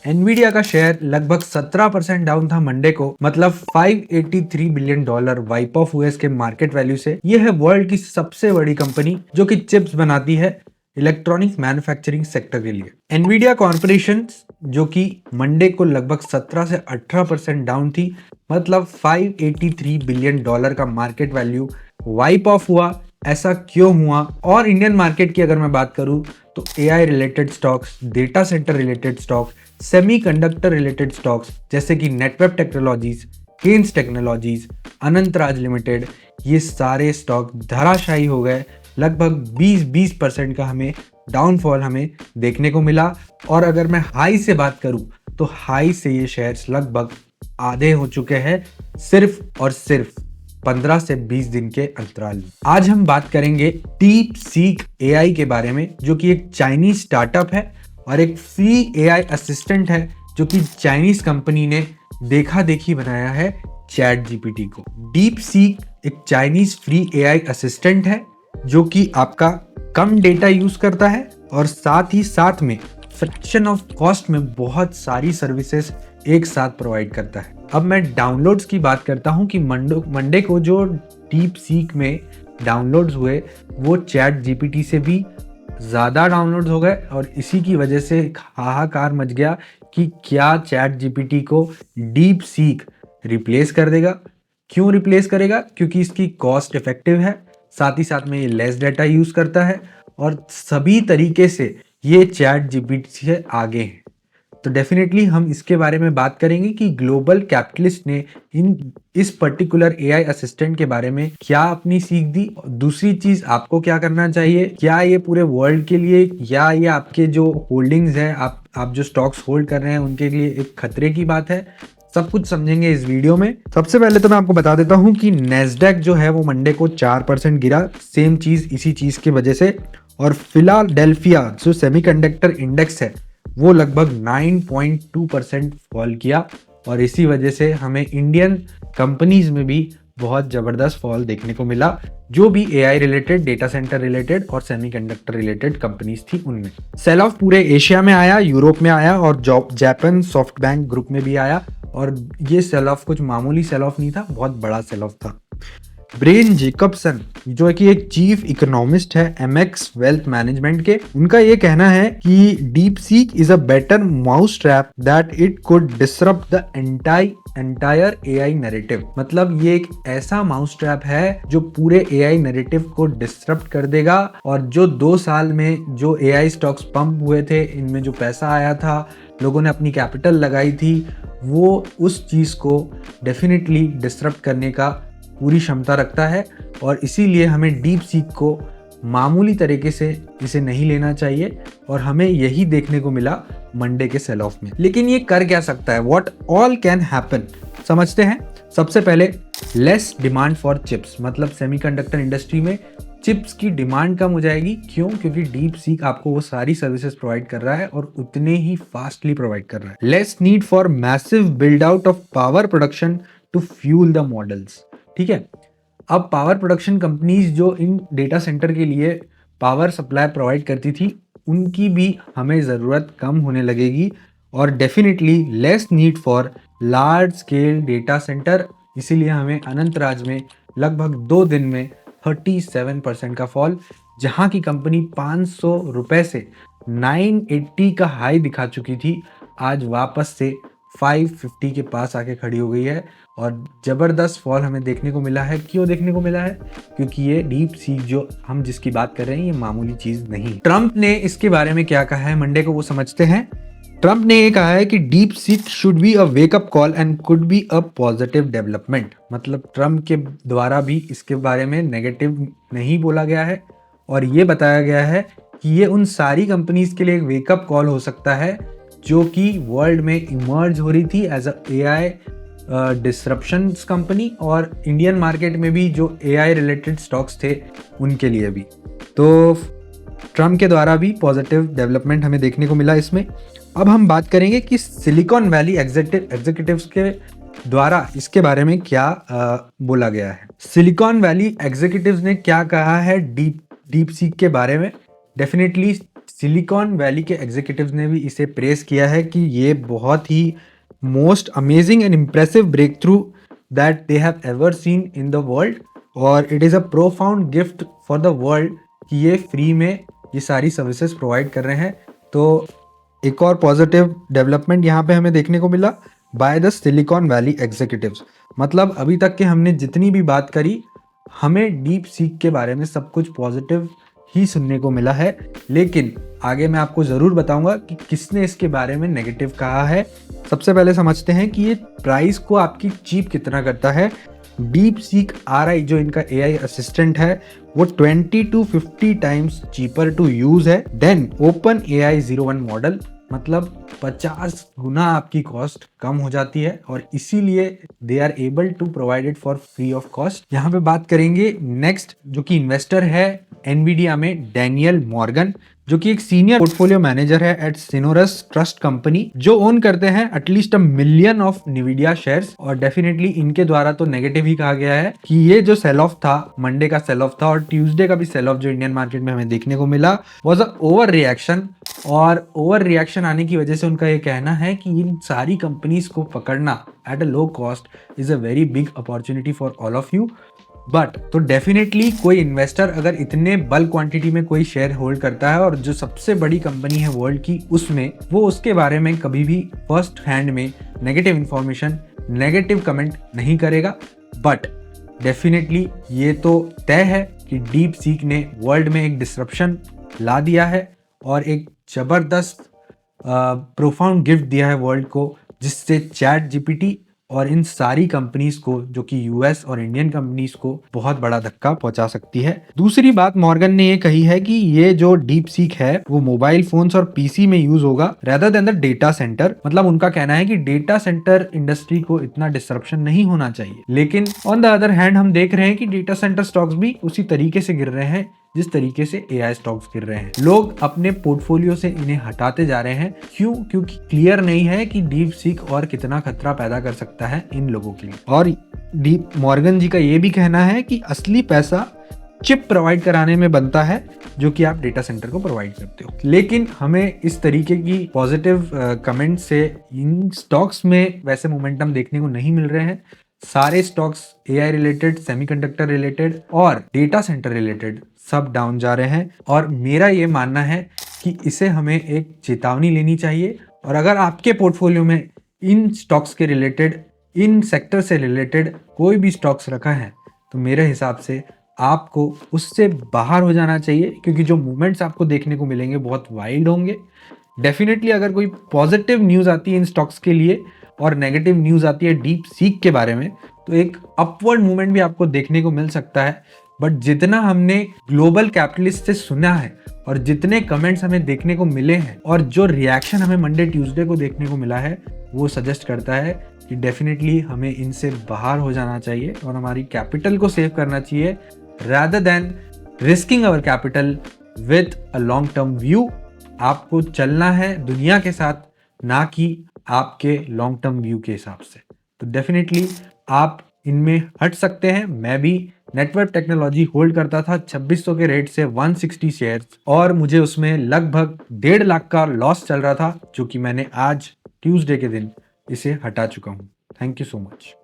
Nvidia का share लगभग 17% down था मंडे को, मतलब $583 बिलियन वाइप ऑफ हुए इसके मार्केट वैल्यू से। यह है वर्ल्ड की सबसे बड़ी कंपनी जो कि चिप्स बनाती है इलेक्ट्रॉनिक्स मैन्युफैक्चरिंग सेक्टर के लिए। एनवीडिया कॉर्पोरेशन जो कि मंडे को लगभग 17 से 18% डाउन थी, मतलब $583 बिलियन का मार्केट वैल्यू वाइप ऑफ हुआ। ऐसा क्यों हुआ? और इंडियन मार्केट की अगर मैं बात करूं तो AI related stocks, data center related stocks, semiconductor related stocks जैसे कि Netweb Technologies, Kaynes Technologies, Anantraj Limited, ये सारे स्टॉक धराशायी हो गए। लगभग 20% का हमें डाउनफॉल हमें देखने को मिला। और अगर मैं हाई से बात करूं तो हाई से ये शेयर्स लगभग आधे हो चुके हैं, सिर्फ और सिर्फ 15 से 20 दिन के अंतराल में। आज हम बात करेंगे डीप सीक एआई के बारे में, जो कि एक चाइनीज स्टार्टअप है और एक फ्री एआई असिस्टेंट है जो कि चाइनीज कंपनी ने देखा देखी बनाया है चैट जीपीटी को। डीप सीक एक चाइनीज फ्री एआई असिस्टेंट है जो कि आपका कम डेटा यूज करता है और साथ ही साथ में फ्रैक्शन ऑफ कॉस्ट में बहुत सारी सर्विसेज एक साथ प्रोवाइड करता है। अब मैं डाउनलोड्स की बात करता हूं कि मंडे को जो डीप सीक में डाउनलोड्स हुए वो चैट जीपीटी से भी ज़्यादा डाउनलोड्स हो गए और इसी की वजह से हाहाकार मच गया कि क्या चैट जीपीटी को डीप सीक रिप्लेस कर देगा। क्यों रिप्लेस करेगा? क्योंकि इसकी कॉस्ट इफेक्टिव है, साथ ही साथ में ये लेस डाटा यूज़ करता है और सभी तरीके से ये चैट जीपीटी से आगे है। तो डेफिनेटली हम इसके बारे में बात करेंगे कि ग्लोबल कैपिटलिस्ट ने इस पर्टिकुलर एआई असिस्टेंट के बारे में क्या अपनी सीख दी। दूसरी चीज, आपको क्या करना चाहिए, क्या ये पूरे वर्ल्ड के लिए या ये आपके जो होल्डिंग्स है, आप जो स्टॉक्स होल्ड कर रहे हैं उनके लिए एक खतरे की बात है। सब कुछ समझेंगे इस वीडियो में। सबसे पहले तो मैं आपको बता देता हूं कि नेस्डैक जो है वो मंडे को 4% गिरा, सेम चीज इसी चीज की वजह से। और फिलाडेल्फिया जो सेमीकंडक्टर इंडेक्स है वो लगभग 9.2% फॉल किया और इसी वजह से हमें इंडियन कंपनीज में भी बहुत जबरदस्त फॉल देखने को मिला, जो भी AI related, data center related और सेमीकंडक्टर रिलेटेड कंपनीज थी उनमें। सेल ऑफ पूरे एशिया में आया, यूरोप में आया और जापान सॉफ्ट बैंक ग्रुप में भी आया। और ये सेल ऑफ कुछ मामूली सेल ऑफ नहीं था, बहुत बड़ा सेल ऑफ था। ब्रेन जेकबसन जो कि एक चीफ इकोनॉमिस्ट है एमएक्स वेल्थ मैनेजमेंट के, उनका ये कहना है कि deep seek is a better mouse trap that it could disrupt the entire AI narrative. मतलब ये एक ऐसा माउस ट्रैप है जो पूरे एआई नैरेटिव को डिसरप्ट कर देगा और जो 2 साल में जो एआई स्टॉक्स पंप हुए थे, इनमें जो पैसा आया था, लोगों ने अपनी कैपिटल लगाई थी, वो उस चीज को डेफिनेटली डिसरप्ट करने का पूरी क्षमता रखता है। और इसीलिए हमें डीप सीक को मामूली तरीके से इसे नहीं लेना चाहिए और हमें यही देखने को मिला मंडे के सेल ऑफ में। लेकिन ये कर क्या सकता है? व्हाट ऑल कैन हैपन, समझते हैं। सबसे पहले लेस डिमांड फॉर चिप्स, मतलब सेमीकंडक्टर इंडस्ट्री में चिप्स की डिमांड कम हो जाएगी। क्यों? क्योंकि डीप सीक आपको वो सारी सर्विसेज प्रोवाइड कर रहा है और उतने ही फास्टली प्रोवाइड कर रहा है। Less need for massive build out of power production to fuel the models. ठीक है, अब पावर प्रोडक्शन कंपनीज जो इन डेटा सेंटर के लिए पावर सप्लाई प्रोवाइड करती थी, उनकी भी हमें ज़रूरत कम होने लगेगी और definitely less need for large scale data centre. इसीलिए हमें अनंतराज में लगभग 2 दिन में 37% का फॉल, जहां की कंपनी 500 रुपए से 980 का हाई दिखा चुकी थी, आज वापस से 550 के पास आके खड़ी हो गई है और जबरदस्त फॉल हमें देखने को मिला है। क्यों देखने को मिला है? क्योंकि ये डीप सीक जो हम जिसकी बात कर रहे हैं ये मामूली चीज नहीं। ट्रंप ने इसके बारे में क्या कहा है मंडे को, वो समझते हैं। ट्रंप ने ये कहा है कि deep seek should be a wake up call and could be a positive development. मतलब ट्रंप के द्वारा भी इसके बारे में नेगेटिव नहीं बोला गया है और ये बताया गया है कि ये उन सारी कंपनीज के लिए एक वेकअप कॉल हो सकता है जो कि वर्ल्ड में इमर्ज हो रही थी as a AI disruptions company, और इंडियन मार्केट में भी जो एआई रिलेटेड स्टॉक्स थे उनके लिए भी। तो ट्रम्प के द्वारा भी पॉजिटिव डेवलपमेंट हमें देखने को मिला इसमें। अब हम बात करेंगे कि सिलिकॉन वैली एग्जीक्यूटिव्स के द्वारा इसके बारे में क्या बोला गया है। सिलिकॉन वैली एग्जीक्यूटिव्स ने क्या कहा है डीप सीक के बारे में। डेफिनेटली सिलिकॉन वैली के एग्जीक्यूटिव्स ने भी इसे प्रेस किया है कि ये बहुत ही most amazing and impressive breakthrough that they have ever seen in the world, और it is a profound gift for the world कि ये फ्री में ये सारी सर्विसेज प्रोवाइड कर रहे हैं। तो एक और पॉजिटिव डेवलपमेंट यहाँ पे हमें देखने को मिला by the silicon valley executives. मतलब अभी तक के हमने जितनी भी बात करी, हमें डीप सीक के बारे में सब कुछ पॉजिटिव ही सुनने को मिला है, लेकिन आगे मैं आपको ज़रूर बताऊंगा कि किसने इसके बारे में नेगेटिव कहा है। सबसे पहले समझते हैं कि ये प्राइस को आपकी चीप कितना करता है। डीप सीक RI जो इनका AI असिस्टेंट है वो 20 to 50 times cheaper to use है देन ओपन AI 01 मॉडल। मतलब 50 गुना आपकी कॉस्ट कम हो जाती है, और इसीलिए they are able to provide it for free of cost. यहाँ पे बात करेंगे नेक्स्ट, जो कि इन्वेस्टर है एनवीडिया में, डैनियल मॉर्गन, जो कि एक सीनियर पोर्टफोलियो मैनेजर है एट सिनोरस ट्रस्ट कंपनी, जो ओन करते हैं एटलीस्ट 1 मिलियन ऑफ निविडिया शेयर्स। और डेफिनेटली इनके द्वारा तो नेगेटिव ही कहा गया है कि ये जो सेल ऑफ था, मंडे का सेल ऑफ था और ट्यूसडे का भी सेल ऑफ जो इंडियन मार्केट में हमें देखने को मिला, वाज अ ओवर रिएक्शन। और ओवर रिएक्शन आने की वजह से उनका ये कहना है कि इन सारी कंपनीज को पकड़ना at a low cost is a very big opportunity for all of you. But तो डेफिनेटली कोई इन्वेस्टर अगर इतने बल्क क्वांटिटी में कोई शेयर होल्ड करता है और जो सबसे बड़ी कंपनी है वर्ल्ड की उसमें, वो उसके बारे में कभी भी फर्स्ट हैंड में नेगेटिव इंफॉर्मेशन, नेगेटिव कमेंट नहीं करेगा। बट डेफिनेटली ये तो तय है कि डीप सीक ने वर्ल्ड में एक डिसरप्शन ला दिया है और एक जबरदस्त प्रोफाउंड गिफ्ट दिया है वर्ल्ड को, जिससे चैट जीपीटी और इन सारी कंपनीज को, जो कि यूएस और इंडियन कंपनीज को बहुत बड़ा धक्का पहुंचा सकती है। दूसरी बात मॉर्गन ने ये कही है कि ये जो डीप सीक है वो मोबाइल फोन्स और पीसी में यूज होगा rather than the data centre. मतलब उनका कहना है कि डेटा सेंटर इंडस्ट्री को इतना डिसरप्शन नहीं होना चाहिए। लेकिन ऑन द अदर हैंड हम देख रहे हैं कि डेटा सेंटर स्टॉक्स भी उसी तरीके से गिर रहे हैं जिस तरीके से AI स्टॉक्स गिर रहे हैं। लोग अपने पोर्टफोलियो से इन्हें हटाते जा रहे हैं। क्यों? क्योंकि क्लियर नहीं है कि डीप सीक और कितना खतरा पैदा कर सकता है इन लोगों के लिए। और डीप मॉर्गन जी का ये भी कहना है कि असली पैसा चिप प्रोवाइड कराने में बनता है, जो कि आप डेटा सेंटर को प्रोवाइड करते हो। लेकिन हमें इस तरीके की पॉजिटिव कमेंट से इन स्टॉक्स में वैसे मोमेंटम देखने को नहीं मिल रहे हैं। सारे stocks AI related, semiconductor related और डेटा सेंटर रिलेटेड सब डाउन जा रहे हैं। और मेरा ये मानना है कि इसे हमें एक चेतावनी लेनी चाहिए। और अगर आपके पोर्टफोलियो में इन स्टॉक्स के रिलेटेड, इन सेक्टर से रिलेटेड कोई भी स्टॉक्स रखा है, तो मेरे हिसाब से आपको उससे बाहर हो जाना चाहिए, क्योंकि जो मूवमेंट्स आपको देखने को मिलेंगे बहुत वाइल्ड होंगे। डेफिनेटली अगर कोई पॉजिटिव न्यूज़ आती है इन स्टॉक्स के लिए और नेगेटिव न्यूज़ आती है डीप सीक के बारे में, तो एक अपवर्ड मूवमेंट भी आपको देखने को मिल सकता है। बट जितना हमने ग्लोबल कैपिटलिस्ट से सुना है और जितने कमेंट्स हमें देखने को मिले हैं और जो रिएक्शन हमें मंडे ट्यूसडे को देखने को मिला है, वो सजेस्ट करता है कि डेफिनेटली हमें इनसे बाहर हो जाना चाहिए और हमारी कैपिटल को सेव करना चाहिए rather than risking our capital with a long term view। आपको चलना है दुनिया के साथ, ना कि आपके लॉन्ग टर्म व्यू के हिसाब से। तो डेफिनेटली आप इनमें हट सकते हैं। मैं भी नेटवर्क टेक्नोलॉजी होल्ड करता था 2600 के रेट से 160 शेयर्स, और मुझे उसमें लगभग 1.5 लाख का लॉस चल रहा था, जो कि मैंने आज ट्यूसडे के दिन इसे हटा चुका हूँ। Thank you so much.